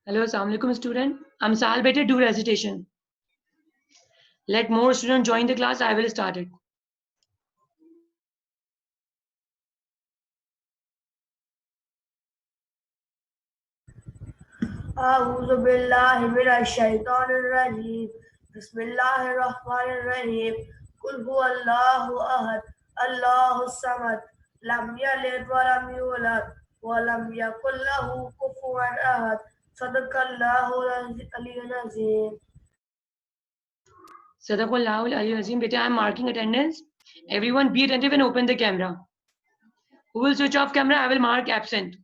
Hello, Assalamu alaikum student. I'm Sal. Better do recitation. Let more students join the class. I will start it. أعوذ بالله من الشيطان الرجيم بسم الله الرحمن الرحيم قل هو الله أحد الله الصمد لم يلد ولم يولد ولم يكن له كفوا أحد صدق الله العلي العظيم. Sadaqallahu al Azim. Beta, I'm marking attendance. Everyone be attentive and open the camera. Who will switch off camera? I will mark absent.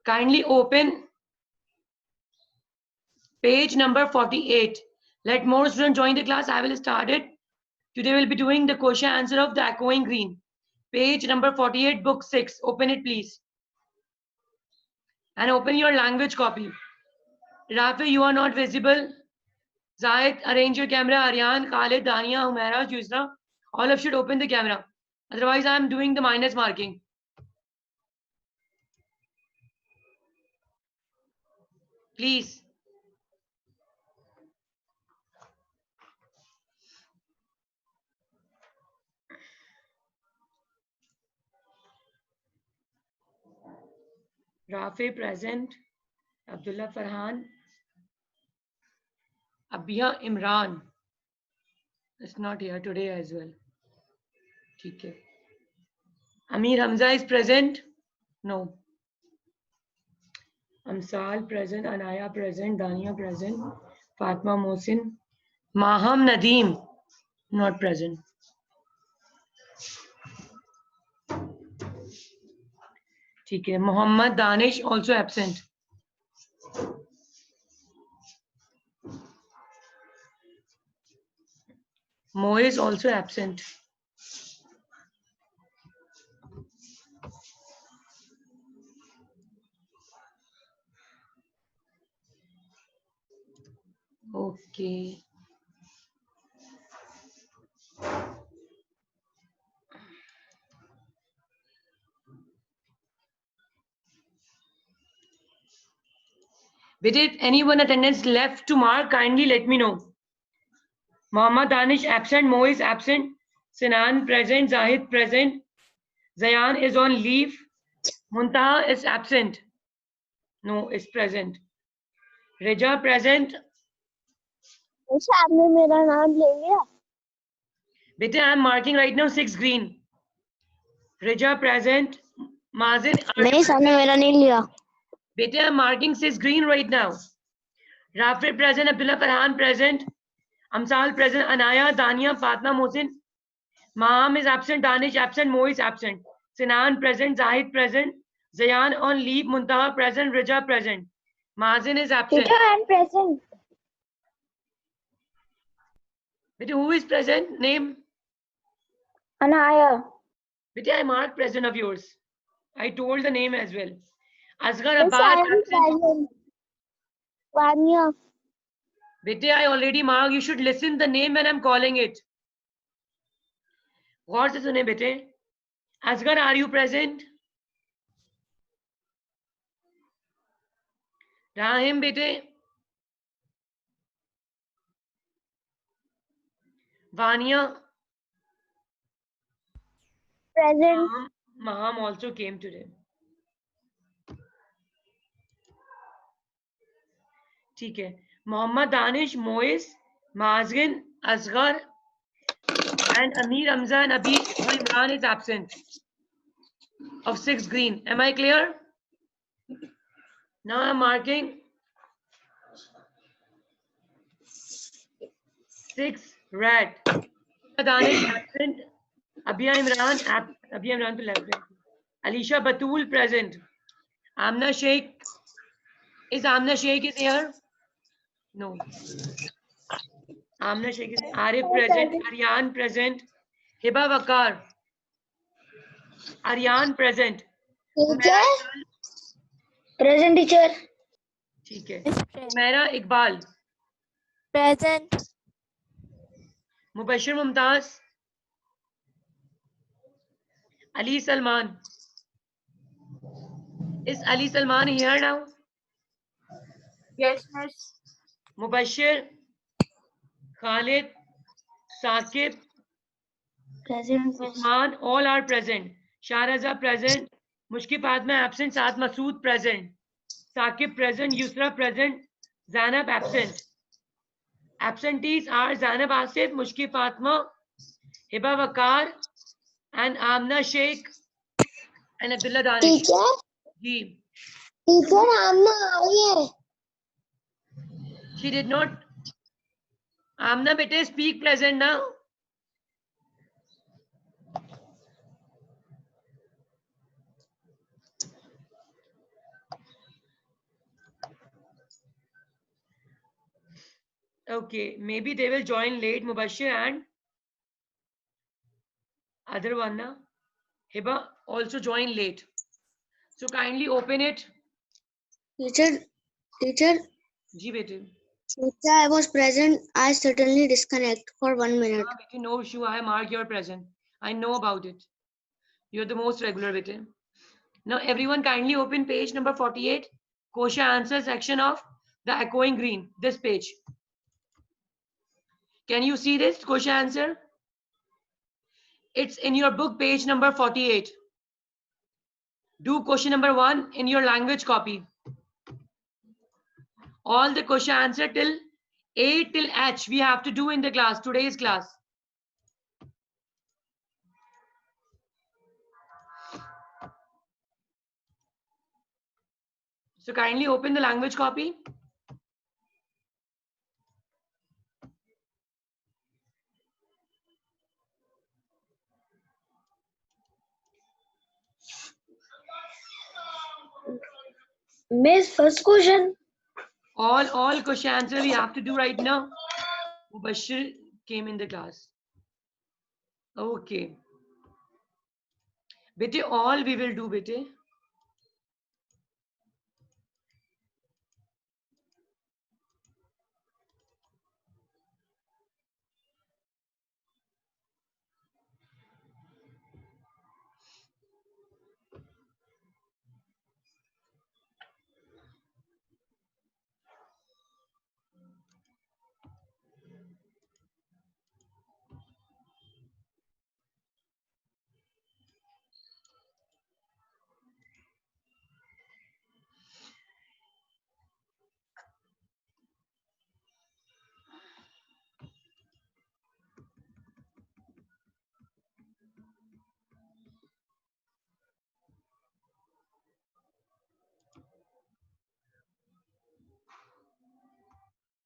Kindly open page number 48. Let more students join the class. I will start it. Today we'll be doing the question answer of the echoing green. Page number 48, book 6. Open it, please. And open your language copy. Rafi, you are not visible. Zahid, arrange your camera. Aryan, Khalid, Dania, Humaira, Yusra. All of you should open the camera. Otherwise, I am doing the minus marking. Please. Rafi present. Abdullah Farhan. Abhiya Imran. It's not here today as well. Okay. Amir Hamza is present? No. Amsal present. Anaya present. Dania present. Fatma Mohsin. Maham Nadeem. Not present. Okay. Muhammad Danish also absent. Mo is also absent. Okay. Did anyone attendance left to mark? Kindly let me know. Muhammad Danish absent. Mo is absent. Sinan present. Zahid present. Zayan is on leave. Muntaha is absent. No, is present. Reja present. आपने मेरा नाम ले लिया? Beta, I am marking right now 6 green. Reja present. Mazin. नहीं sir ने मेरा नहीं लिया. Beta, I am marking 6 green right now. Rafi present. Abdullah Farhan present. Amsal present. Anaya, Dania, Fatma Mohsin. Maham is absent. Danish absent. Mo is absent. Sinan present. Zahid present. Zayan on leave. Muntaha present. Reja present. Mazin is absent. Teacher, I am present. Beta, who is present? Name? Anaya. Beta, I marked present of yours. I told the name as well. Asghar Yes, I Abbas am absent. present. Vanya. Beta, I already marked. You should listen the name when I'm calling it. गौर से सुने बेटे. Asghar, are you present? Rahim bete. Vania. Present. Maham also came today. ठीक है. Muhammad Danish, Mois, Mazgin, Asghar, and Amir Hamza and Abi Imran is absent. Of 6 green. Am I clear? Now I'm marking 6 red. Danish absent. Abhiya Imran to left. Alisha Batul present. Amna Sheikh. Is Amna Sheikh is here? No. Amna Sheikh is Arif present. Aryan present. Hiba Wakar. Aryan present. Teacher. Present teacher. ठीक है. Humaira Iqbal. Present. Mubashir Mumtaz. Ali Salman. Is Ali Salman here now? Yes, miss. Mubashir. Khalid. Saqib. Present. Usman, all are present. Shahraza present. Mushki Fatma absent. Saad Masood present. Saqib present. Yusra present. Zainab absent. Absentees are Zainab Asif, Mushki Fatma, Hiba Wakar, and Amna Sheikh, and Abdullah Danish. Teacher. Ji. Teacher, Amna आई है. She did not. Amna bete, speak present now. Okay, maybe they will join late, Mubashir and other one, na? Hiba also join late. So kindly open it. Teacher, teacher, Ji bete. teacher, I was present. I suddenly disconnect for 1 minute. हाँ बेटे, no issue. I mark your present. I know about it. You're the most regular bete. Now everyone kindly open page number 48. Kosha answer section of the echoing green. This page. Can you see this Kosha answer? It's in your book page number 48. Do question number 1 in your language copy. All the question answer till A till H we have to do in the class, today's class. So kindly open the language copy. Miss, first question. All question answer we have to do right now. Mubashir came in the class. Okay. Bete, all we will do, bete.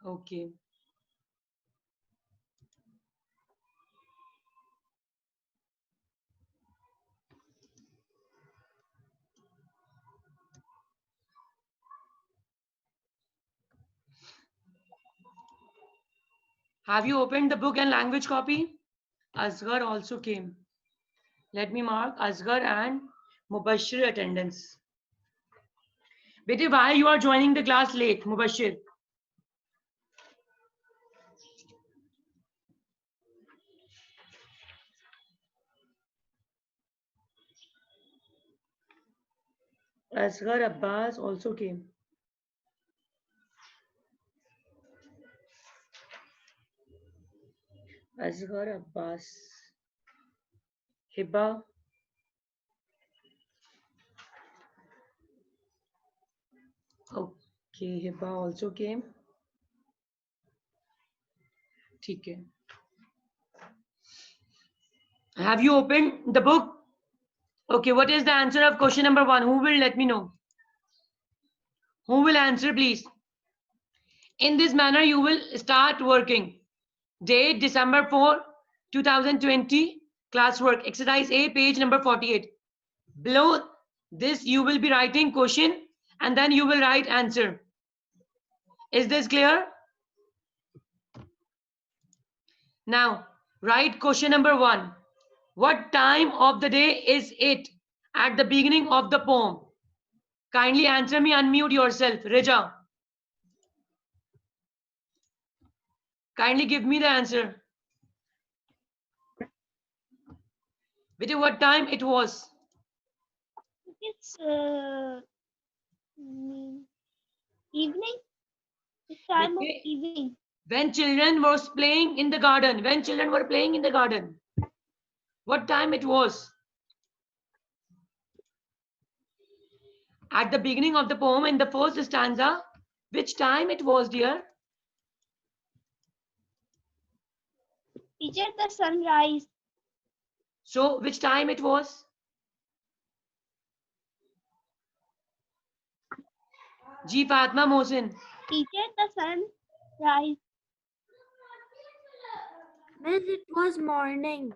Okay. Have you opened the book and language copy? Asghar also came. Let me mark Asghar and Mubashir attendance. Bete, why you are joining the class late, Mubashir? Asghar Abbas also came. Asghar Abbas. Hiba. Okay, Hiba also came. ठीक है. Have you opened the book? Okay, what is the answer of question number 1? Who will let me know? Who will answer, please? In this manner, you will start working. Date December 4, 2020. Classwork. Exercise A, page number 48. Below this, you will be writing question and then you will write answer. Is this clear? Now, write question number 1. What time of the day is it at the beginning of the poem? Kindly answer me, unmute yourself. Reja. Kindly give me the answer. Bete, what time it was? It's evening. It's time of Bete, evening. when children was playing in the garden. When children were playing in the garden. What time it was? At the beginning of the poem, in the first stanza, which time it was, dear? Teacher, the sunrise. So, which time it was? Ji Fatma Mohsin. Teacher, the sunrise. Miss, it was morning.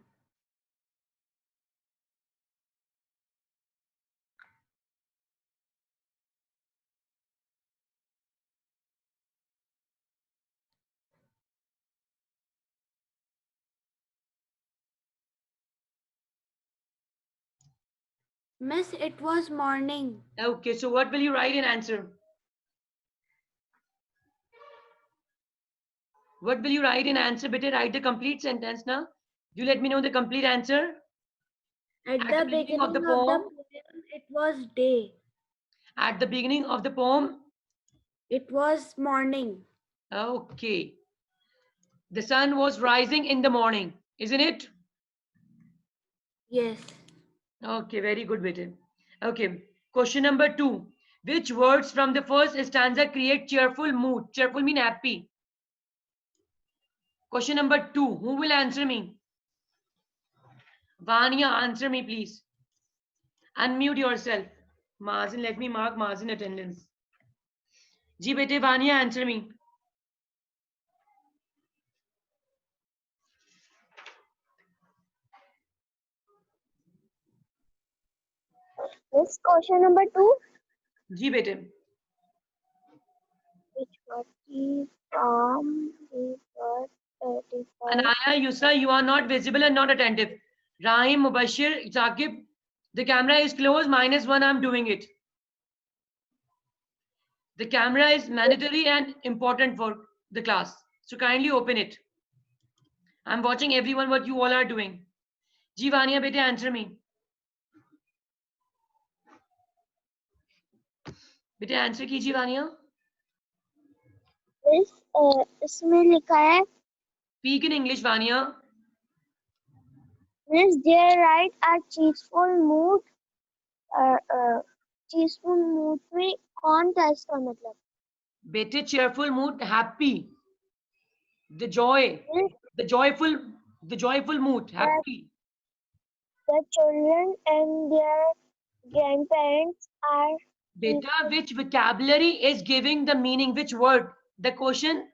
Miss, it was morning. Okay, so what will you write in answer? What will you write in answer? Better write the complete sentence now. You let me know the complete answer. At At the the beginning beginning of the of the poem. poem, it was day. At the beginning of the poem. It was morning. Okay. The sun was rising in the morning, isn't it? Yes. Okay, very good, Beटे. Okay, question number 2. Which words from the first stanza create cheerful mood? Cheerful mean happy. Question number 2. Who will answer me? Vanya, answer me, please. Unmute yourself. Mazen, let me mark Mazen attendance. Ji, bete, Vanya, answer me. This question number 2. Ji, bete. Which was the from the first 35. Anaya, Yusra, you are not visible and not attentive. Rahim, Mubashir, Saqib, the camera is closed. -1, I'm doing it. The camera is mandatory and important for the class. So kindly open it. I'm watching everyone what you all are doing. Ji, Vanya, bete, answer me. Bete, answer कीजिए, Vanya. इसमें लिखा है Speak in English, Vanya. Miss, dear, write a cheerful mood. cheerful mood में कौन था इसका मतलब? Bete, cheerful mood, happy. The joy, Miss, the joyful mood, happy. the children and their grandparents are Beta, which vocabulary is giving the meaning? Which word? The question,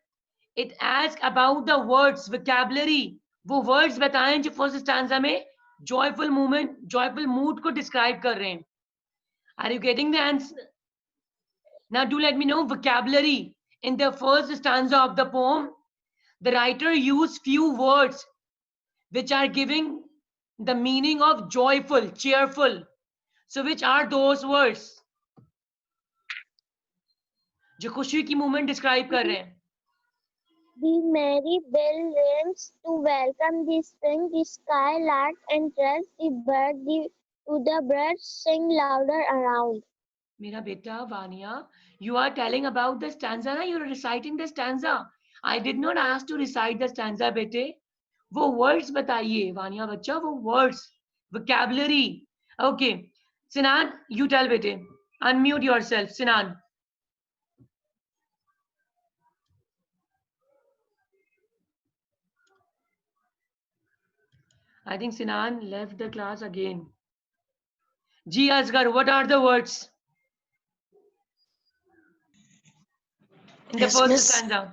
it asks about the words, vocabulary. वो words बताएं जो first stanza में joyful moment, joyful mood को describe कर रहे हैं. Are you getting the answer? Now do let me know vocabulary. In the first stanza of the poem, the writer used few words which are giving the meaning of joyful, cheerful. So which are those words? जो खुशी की movement describe कर रहे हैं. The merry bell rings to welcome the spring, the skylark enters, the birds sing louder around. मेरा बेटा Vanya, you are telling about the stanza ना, you are reciting the stanza. I did not ask to recite the stanza, बेटे. वो words बताइए, Vanya बच्चा, वो words, vocabulary. Okay, Sinan, you tell बेटे. Unmute yourself, Sinan. I think Sinan left the class again. Ji Asghar, what are the words in the first stanza?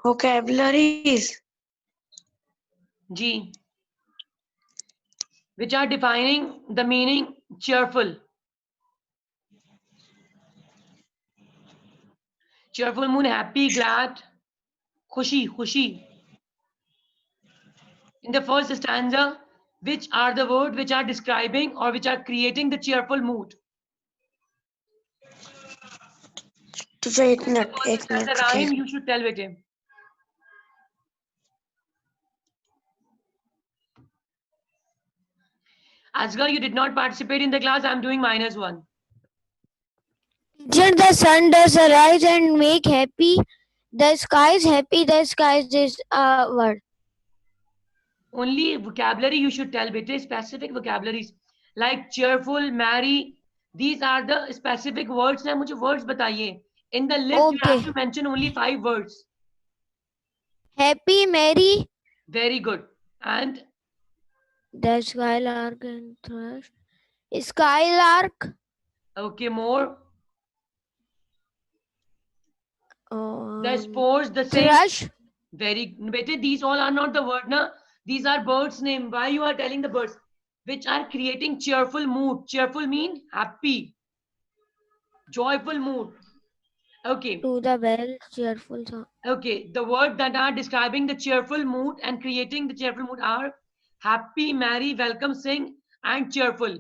Vocabularies. Ji. Which are defining the meaning cheerful. Cheerful mood, happy, glad, khushi, khushi. In the first stanza, which are the words which are describing or which are creating the cheerful mood? तुझे एक minute As a rhyme, you should tell with him. Asghar, you did not participate in the class. I'm doing -1. Teacher, the sun does arise and make happy. The sky is happy. The sky is a word. Only vocabulary you should tell, bete, specific vocabularies like cheerful, merry. These are the specific words. ना मुझे words बताइए. In the list, you have to mention only 5 words. Happy, merry. Very good. And the skylark and thrush. Skylark. Okay, more. The spores, the same. Thrush. Very. Bete, these all are not the word, na. These are birds' name. Why you are telling the birds? Which are creating cheerful mood. Cheerful mean happy. Joyful mood. Okay. To the bell, cheerful song. Okay. The words that are describing the cheerful mood and creating the cheerful mood are happy, merry, welcome, sing, and cheerful.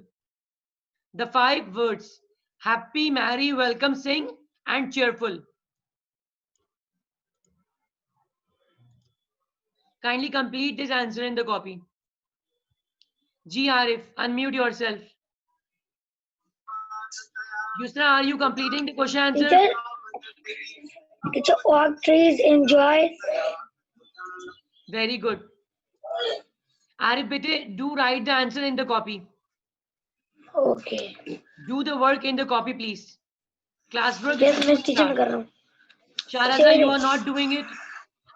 The 5 words: happy, merry, welcome, sing, and cheerful. Kindly complete this answer in the copy. G. Arif, unmute yourself. Yusra, are you completing the question answer? Teacher, walk trees, enjoy. Very good. Arif, bete, do write the answer in the copy. Okay. Do the work in the copy, please. Classwork. Yes, Miss Teacher, मैं कर रहा हूँ. Sharaza, you are not doing it.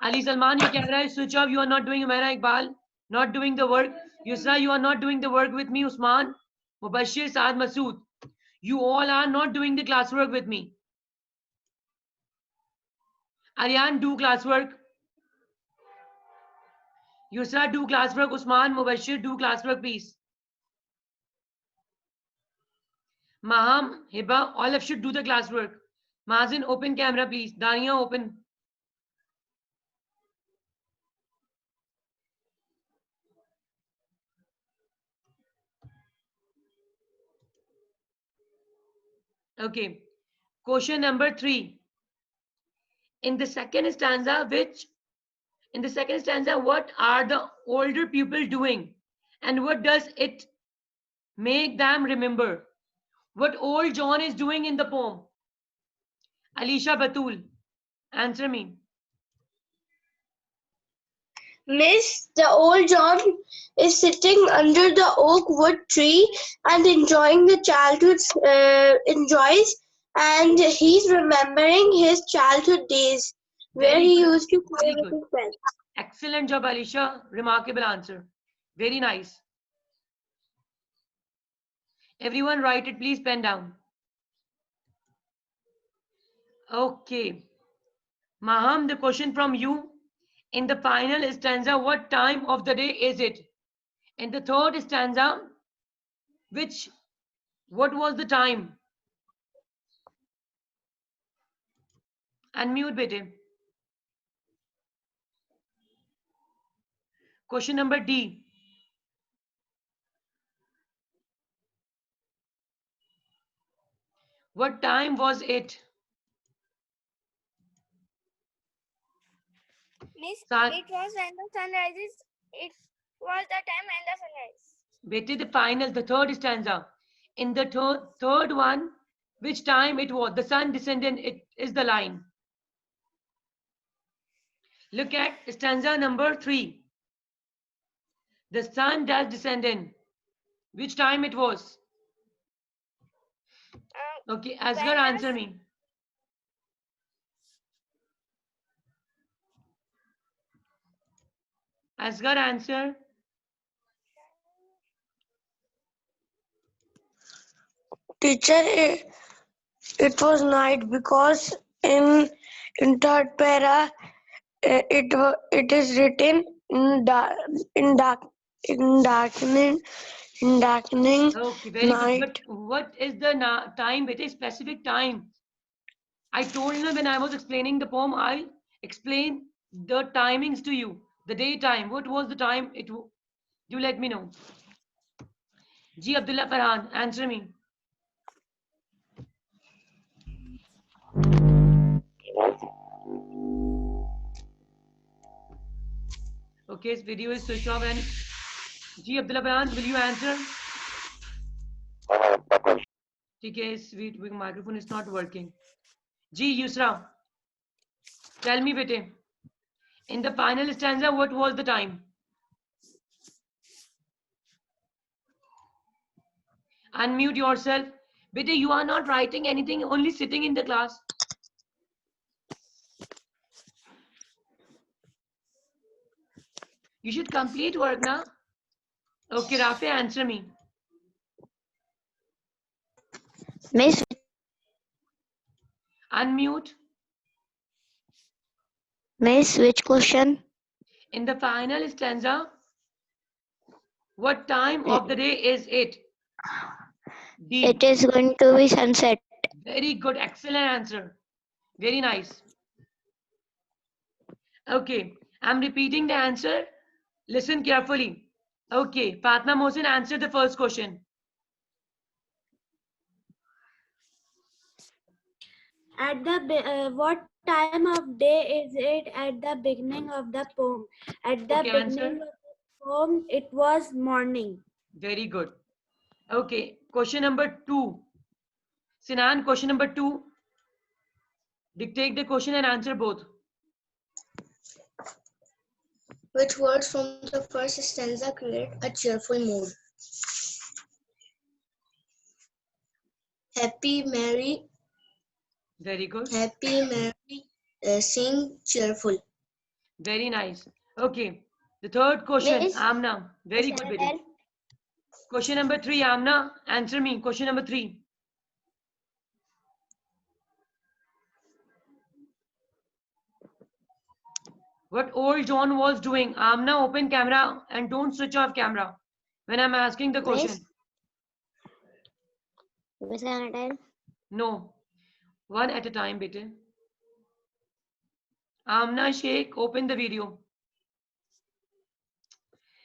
Ali Salman, your camera is switch off. You are not doing. Umera Iqbal, not doing the work. Yusra, you are not doing the work with me. Usman, Mubashir, Saad Masood, you all are not doing the classwork with me. Aryan, do classwork. Yusra, do classwork. Usman, Mubashir, do classwork, please. Maham, Hiba, all of you should do the classwork. Mazin, open camera, please. Dania, open. Okay. Question number 3. In the second stanza, what are the older people doing? And what does it make them remember? What old John is doing in the poem? Alisha Batul, answer me. Miss, the old John is sitting under the oak wood tree and enjoying the childhood enjoys, and he's remembering his childhood days where Very he good. used to play Very with good. his friends. Excellent job, Alisha. Remarkable answer. Very nice. Everyone write it, please, pen down. Okay. Maham, the question from you. In the final stanza, what time of the day is it? In the third stanza, what was the time? Unmute, bete. Question number D. What time was it? Miss, Sa- it was when the sun rises. It was the time when the sun rises. Bete, the final, the third stanza. In the third one, which time it was? The sun descended, it is the line. Look at stanza number 3. The sun does descend in. Which time it was? Okay, Asghar, When answer me. Asghar, answer. Teacher, it was night because in third para it is written in darkening Okay, very night. good. But what is the time? It is specific time. I told you when I was explaining the poem, I'll explain the timings to you. The daytime. What was the time? You let me know. G. Abdullah Farhan, answer me. Okay, his video is switched off. And G. Abdullah Farhan, will you answer? Okay, his microphone is not working. G. Yusra, tell me, bete. In the final stanza, what was the time? Unmute yourself. Bete, you are not writing anything, only sitting in the class. You should complete work now. Okay, Rafi, answer me. Miss, Unmute. Miss, which question? In the final stanza, what time of the day is it? D. It is going to be sunset. Very good, excellent answer. Very nice. Okay, I'm repeating the answer. Listen carefully. Okay, Fatma Mohsin, answer the first question. At the what time of day is it at the beginning of the poem? At the Okay, answer. beginning of the poem, it was morning. Very good. Okay, question number 2. Sinan, question number 2. Dictate the question and answer both. Which words from the first stanza create a cheerful mood? Happy, merry, Very good. sing, cheerful. Very nice. Okay, the third question, Miss, Amna. Very good, Biddy. Question number 3, Amna. Answer me. Question number 3. What old John was doing? Amna, open camera and don't switch off camera when I'm asking the question. Miss Anatole. No. One at a time, bete. Amna Sheikh, open the video.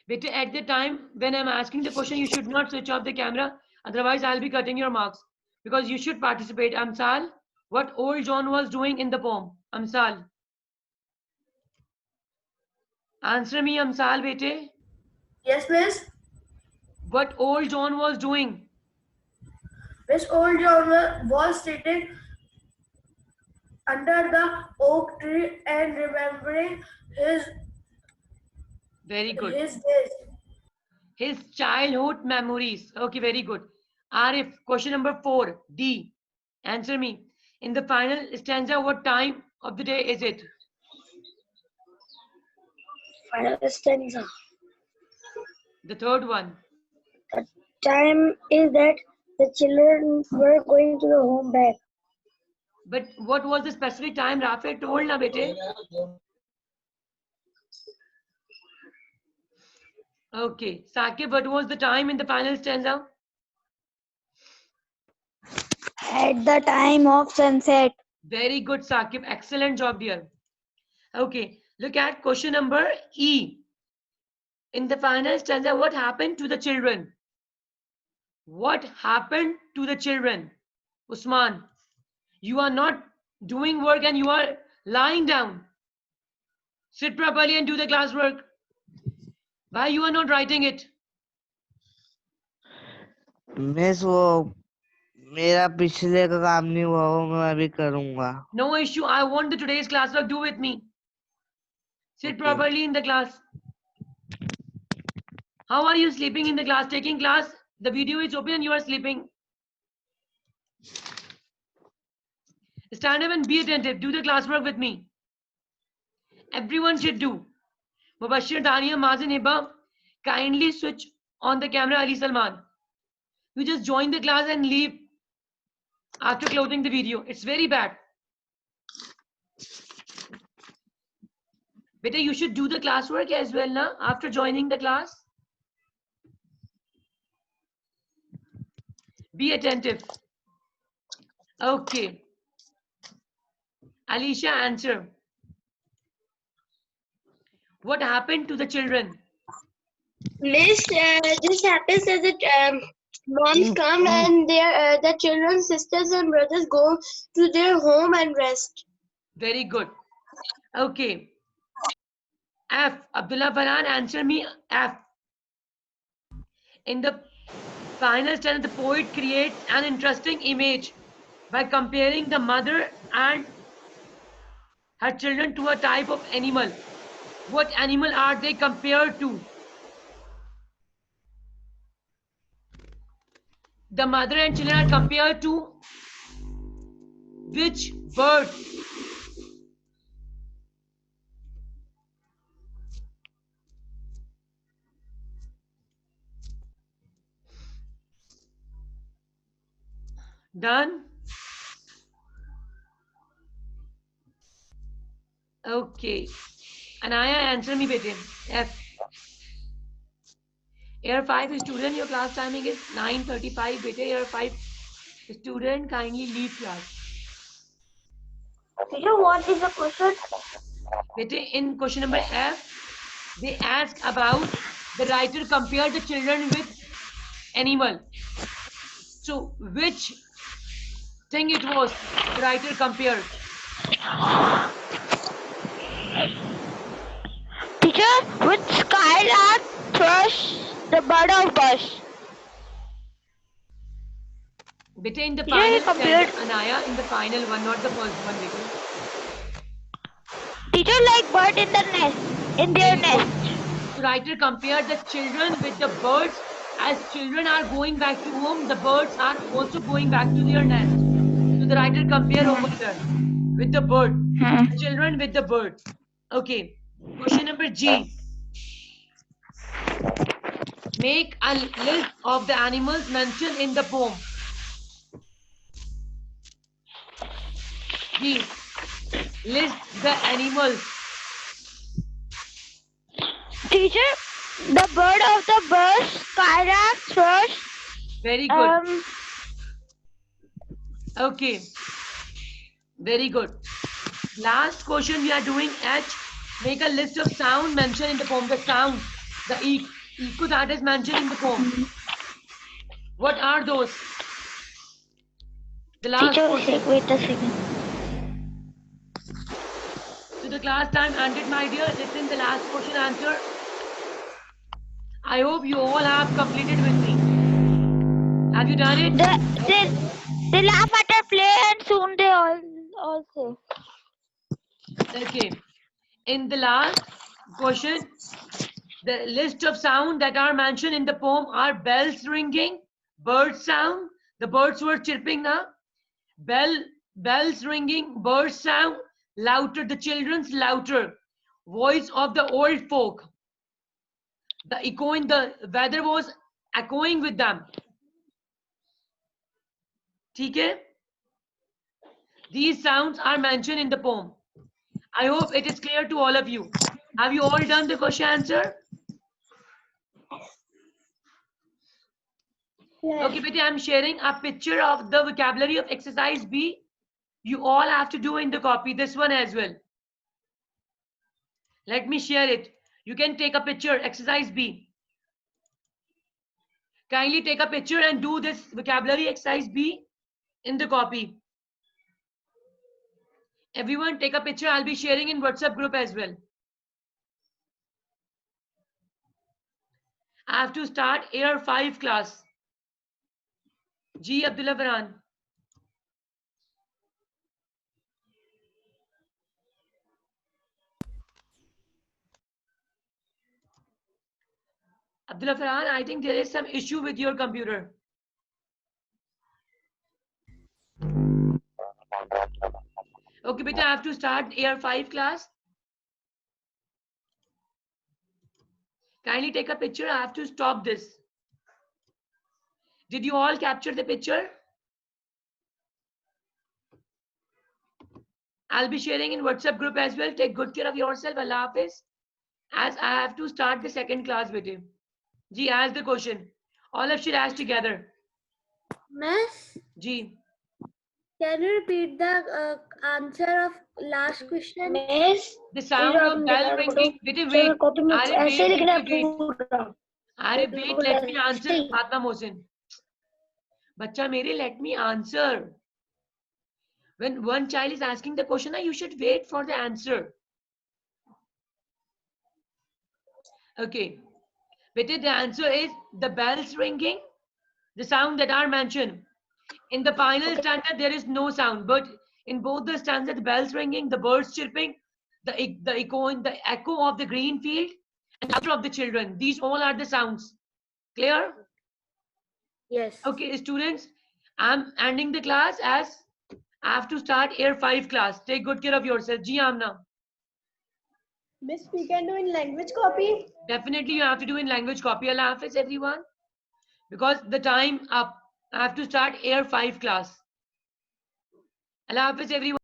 Bete, at the time when I'm asking the question, you should not switch off the camera. Otherwise, I'll be cutting your marks. Because you should participate. Amsal, what old John was doing in the poem? Amsal. Answer me, Amsal, bete. Yes, miss. What old John was doing? Miss Old John was sitting under the oak tree and remembering Very good. his days. His childhood memories. Okay, very good. Arif, question number 4, D. Answer me. In the final stanza, what time of the day is it? Final stanza. The third one. Time is that the children were going to the home back. But what was the specific time Rafe told na bete? Okay. Sakib, what was the time in the final stanza? At the time of sunset. Very good, Sakib. Excellent job, dear. Okay. Look at question number E. In the final stanza, what happened to the children? What happened to the children? Usman, you are not doing work and you are lying down. Sit properly and do the classwork. Why you are not writing it? Miss वो मेरा पिछले का काम नहीं हुआ वो मैं अभी करूंगा. No issue. I want the today's classwork. Do with me. Sit Okay. properly in the class. How are you sleeping in the class? Taking class. The video is open and you are sleeping. Stand up and be attentive. Do the classwork with me. Everyone should do. Mubashir, Dania, Mazin, Hiba, kindly switch on the camera. Ali Salman. You just join the class and leave after closing the video. It's very bad. Beta, you should do the classwork as well now after joining the class. Be attentive. Okay. Alicia, answer. What happened to the children? Miss, this happens as moms come and the children's sisters and brothers go to their home and rest. Very good. Okay. F. Abdullah Baran, answer me. F. In the final stanza, the poet creates an interesting image by comparing the mother and her children to a type of animal. What animal are they compared to? The mother and children are compared to which bird? Done? Okay. Anaya, answer me, bete. F. Year 5 student, your class timing is 9:35. Bete, year 5 student, kindly leave class. Teacher, what is the question? In question number F, they ask about the writer compared the children with animal. So which thing it was the writer compared? Teacher, with skylark, thrush, the bird of bush. Beta, in the Yeah, final compared- stanza, Anaya, in the final one, not the first one, beta. Teacher, like bird in the nest, in their Very good. nest. So writer compared the children with the birds. As children are going back to home, the birds are also going back to their nest. So the writer compare over there with the bird. The children with the bird. Okay. Question number G. Make a list of the animals mentioned in the poem. G. List the animals. Teacher, the bird of the bush, skylark, thrush. Very good. Okay. Very good. Last question we are doing H. Make a list of sound mentioned in the poem. The sound, the echo that is mentioned in the poem. What are those? The last Teacher, question. wait a second. So the class time ended, my dear. Listen the last question answer. I hope you all have completed with me. Have you done it? They laugh at our play and soon they all say. Okay. In the last question, the list of sound that are mentioned in the poem are bells ringing, bird sound. The birds were chirping now. Bells ringing, bird sound, louder, the children's louder, voice of the old folk. The echoing, the weather was echoing with them. Okay? These sounds are mentioned in the poem. I hope it is clear to all of you. Have you all done the question answer? Yes. Okay, Betty, I'm sharing a picture of the vocabulary of exercise B. You all have to do in the copy, this one as well. Let me share it. You can take a picture, exercise B. Kindly take a picture and do this vocabulary exercise B in the copy. Everyone take a picture. I'll be sharing in WhatsApp group as well. I have to start Year 5 class. G. Abdullah Farhan. Abdullah Farhan, I think there is some issue with your computer. Okay, beta, I have to start Year 5 class. Kindly take a picture. I have to stop this. Did you all capture the picture? I'll be sharing in WhatsApp group as well. Take good care of yourself. Allah Hafiz. As I have to start the second class with him. Ji, ask the question. All of should ask together. Miss, Ji. can you repeat the answer of last question? Miss, The sound of bell ringing. Wait. Wait, let me answer. Fatma Mohsin. Bacha mere, let me answer. When one child is asking the question, you should wait for the answer. Okay. Beta, the answer is the bells ringing, the sound that are mentioned. In the final stanza, there is no sound, but in both the stanza, the bells ringing, the birds chirping, the echo of the green field, and laughter of the children. These all are the sounds. Clear? Yes. Okay, students, I'm ending the class as I have to start Year 5 class. Take good care of yourself. Ji Amna. Miss, we can do in language copy. Definitely you have to do in language copy. Allah Hafiz everyone. Because the time up. I have to start Year 5 class. Allah Hafiz everyone.